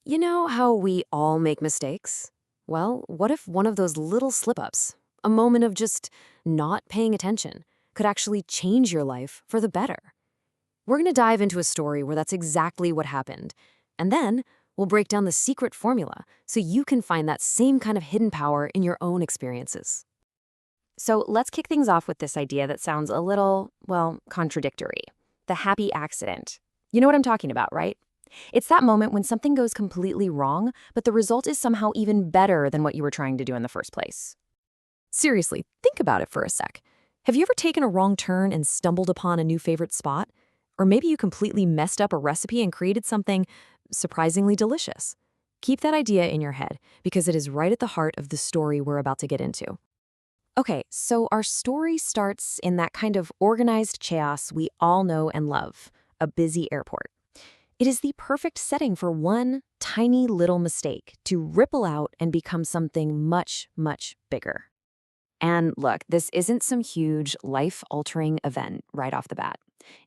You know how we all make mistakes? Well, what if one of those little slip ups, a moment of just not paying attention, could actually change your life for the better? We're going to dive into a story where that's exactly what happened. And then we'll break down the secret formula so you can find that same kind of hidden power in your own experiences. So let's kick things off with this idea that sounds a little, well, contradictory. The happy accident. You know what I'm talking about, right? It's that moment when something goes completely wrong, but the result is somehow even better than what you were trying to do in the first place. Seriously, think about it for a sec. Have you ever taken a wrong turn and stumbled upon a new favorite spot? Or maybe you completely messed up a recipe and created something surprisingly delicious. Keep that idea in your head because it is right at the heart of the story we're about to get into. Okay, so our story starts in that kind of organized chaos we all know and love, a busy airport. It is the perfect setting for one tiny little mistake to ripple out and become something much, much bigger. And look, this isn't some huge, life-altering event right off the bat.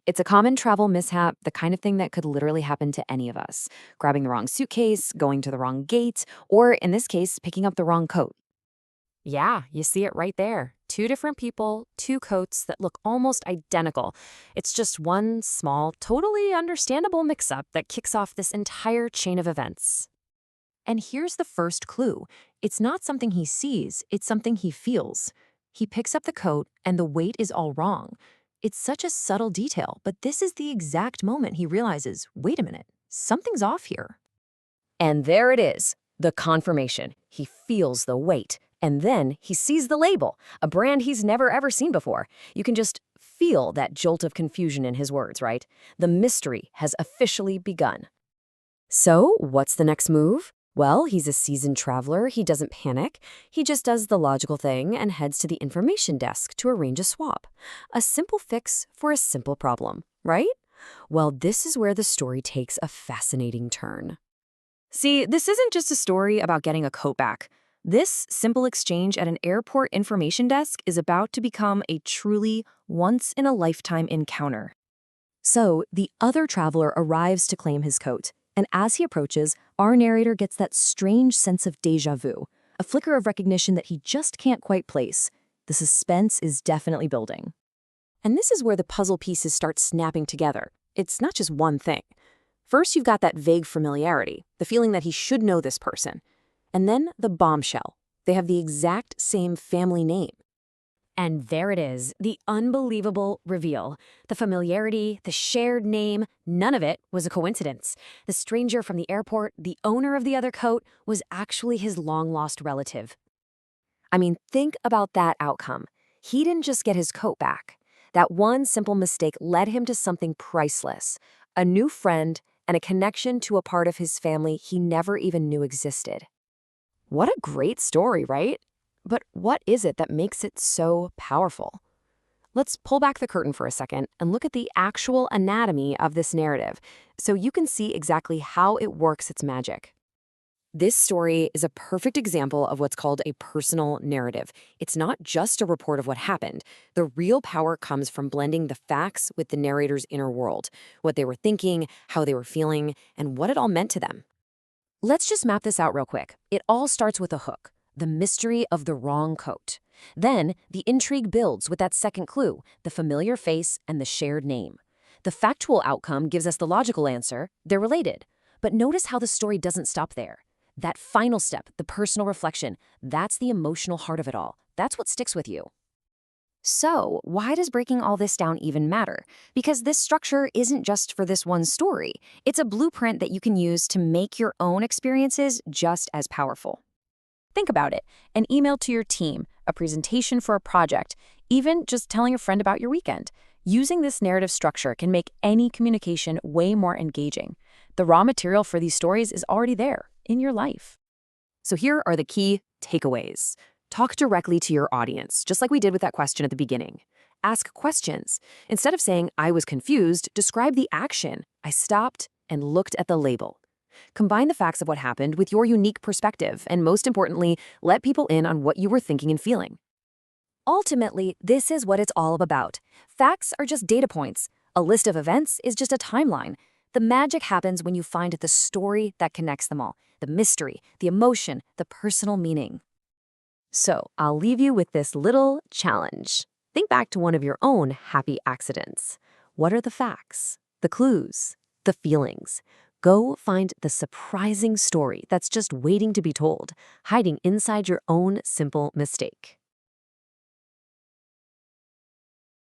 It's a common travel mishap, the kind of thing that could literally happen to any of us. Grabbing the wrong suitcase, going to the wrong gate, or in this case, picking up the wrong coat. Yeah, you see it right there. Two different people, two coats that look almost identical. It's just one small, totally understandable mix-up that kicks off this entire chain of events. And here's the first clue. It's not something he sees, it's something he feels. He picks up the coat and the weight is all wrong. It's such a subtle detail, but this is the exact moment he realizes, wait a minute, something's off here. And there it is, the confirmation. He feels the weight. And then he sees the label, a brand he's never ever seen before. You can just feel that jolt of confusion in his words, right? The mystery has officially begun. So, what's the next move? Well, he's a seasoned traveler. He doesn't panic. He just does the logical thing and heads to the information desk to arrange a swap. A simple fix for a simple problem, right? Well, this is where the story takes a fascinating turn. See, this isn't just a story about getting a coat back. This simple exchange at an airport information desk is about to become a truly once-in-a-lifetime encounter. So, the other traveler arrives to claim his coat, and as he approaches, our narrator gets that strange sense of déjà vu, a flicker of recognition that he just can't quite place. The suspense is definitely building. And this is where the puzzle pieces start snapping together. It's not just one thing. First, you've got that vague familiarity, the feeling that he should know this person. And then the bombshell. They have the exact same family name. And there it is, the unbelievable reveal. The familiarity, the shared name, none of it was a coincidence. The stranger from the airport, the owner of the other coat, was actually his long-lost relative. I mean, think about that outcome. He didn't just get his coat back. That one simple mistake led him to something priceless, a new friend and a connection to a part of his family he never even knew existed. What a great story, right? But what is it that makes it so powerful? Let's pull back the curtain for a second and look at the actual anatomy of this narrative so you can see exactly how it works its magic. This story is a perfect example of what's called a personal narrative. It's not just a report of what happened. The real power comes from blending the facts with the narrator's inner world, what they were thinking, how they were feeling, and what it all meant to them. Let's just map this out real quick. It all starts with a hook, the mystery of the wrong coat. Then, the intrigue builds with that second clue, the familiar face and the shared name. The factual outcome gives us the logical answer, they're related. But notice how the story doesn't stop there. That final step, the personal reflection, that's the emotional heart of it all. That's what sticks with you. So, why does breaking all this down even matter? Because this structure isn't just for this one story. It's a blueprint that you can use to make your own experiences just as powerful. Think about it. An email to your team, a presentation for a project, even just telling a friend about your weekend. Using this narrative structure can make any communication way more engaging. The raw material for these stories is already there, in your life. So here are the key takeaways. Talk directly to your audience, just like we did with that question at the beginning. Ask questions. Instead of saying, I was confused, describe the action. I stopped and looked at the label. Combine the facts of what happened with your unique perspective, and most importantly, let people in on what you were thinking and feeling. Ultimately, this is what it's all about. Facts are just data points. A list of events is just a timeline. The magic happens when you find the story that connects them all, the mystery, the emotion, the personal meaning. So, I'll leave you with this little challenge. Think back to one of your own happy accidents. What are the facts, the clues, the feelings? Go find the surprising story that's just waiting to be told, hiding inside your own simple mistake.